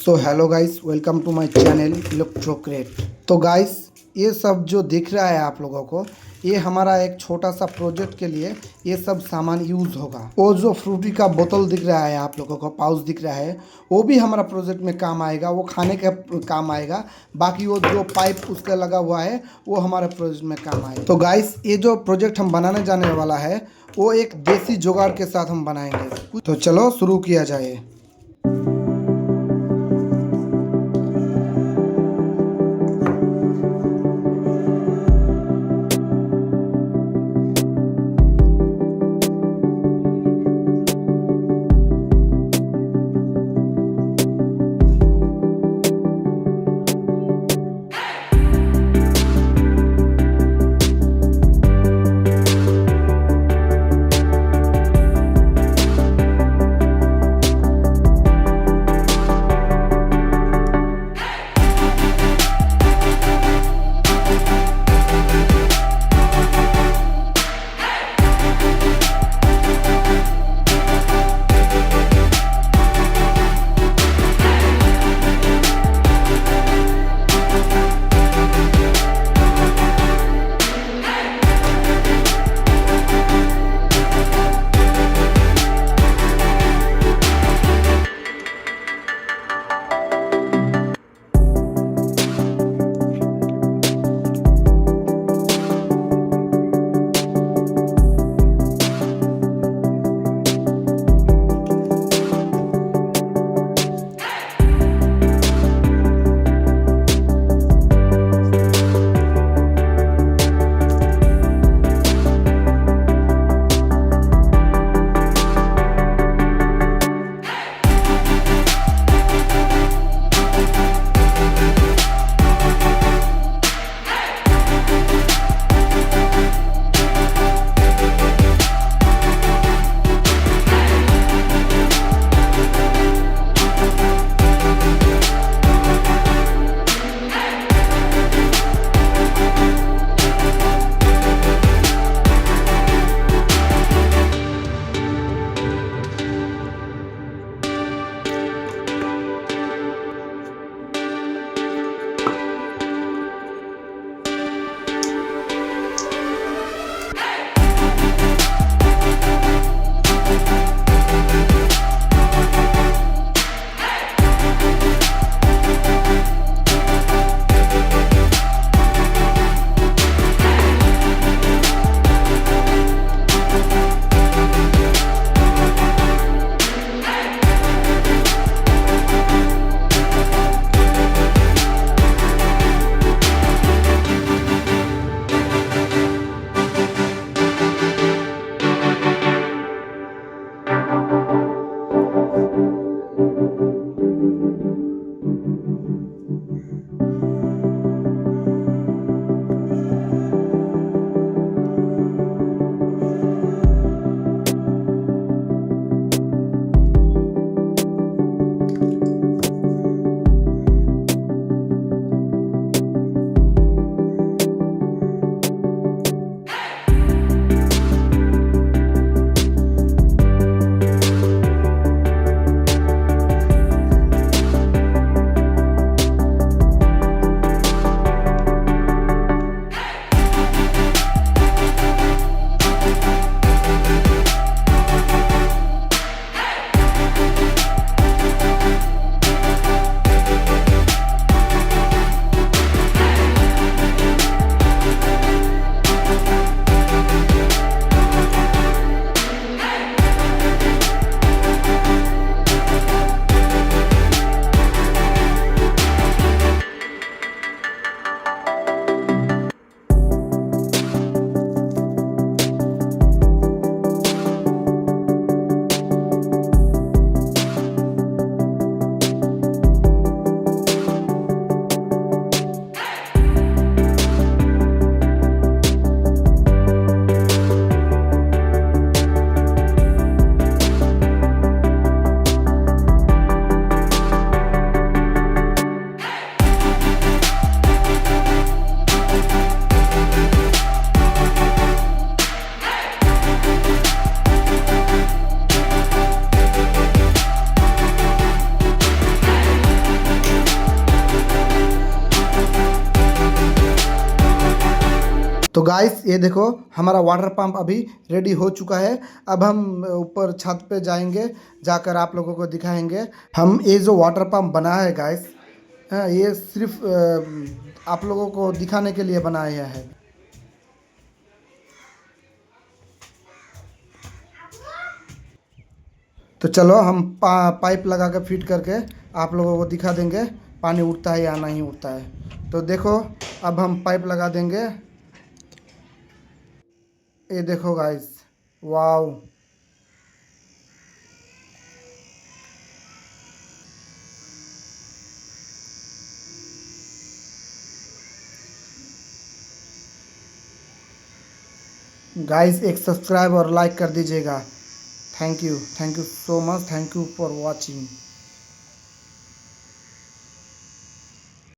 So hello guys, welcome to my channel Electro. तो guys, ये सब जो दिख रहा है आप लोगों को, ये हमारा एक छोटा सा प्रोजेक्ट के लिए ये सब सामान यूज़ होगा। वो जो फ्रूटी का बोतल दिख रहा है आप लोगों को, पाउच दिख रहा है, वो भी हमारा प्रोजेक्ट में काम आएगा, वो खाने का काम आएगा। बाकी वो जो पाइप उसका लगा हुआ है वो हमारे प्रोजेक्ट में काम आएगा। तो गाइस, ये जो प्रोजेक्ट हम बनाने जाने वाला है वो एक देसी जुगाड़ के साथ हम बनाएंगे। तो चलो शुरू किया जाए। तो गाइस ये देखो हमारा वाटर पंप अभी रेडी हो चुका है। अब हम ऊपर छत पे जाएंगे, जाकर आप लोगों को दिखाएंगे। हम ये जो वाटर पंप बना है गाइस, हाँ, ये सिर्फ आप लोगों को दिखाने के लिए बनाया है। तो चलो हम पाइप लगा कर फिट करके आप लोगों को दिखा देंगे पानी उठता है या नहीं उठता है। तो देखो अब हम पाइप लगा देंगे। ये देखो गाइस, वाव। गाइस एक सब्सक्राइब और लाइक कर दीजिएगा। Thank you so much, thank you for watching.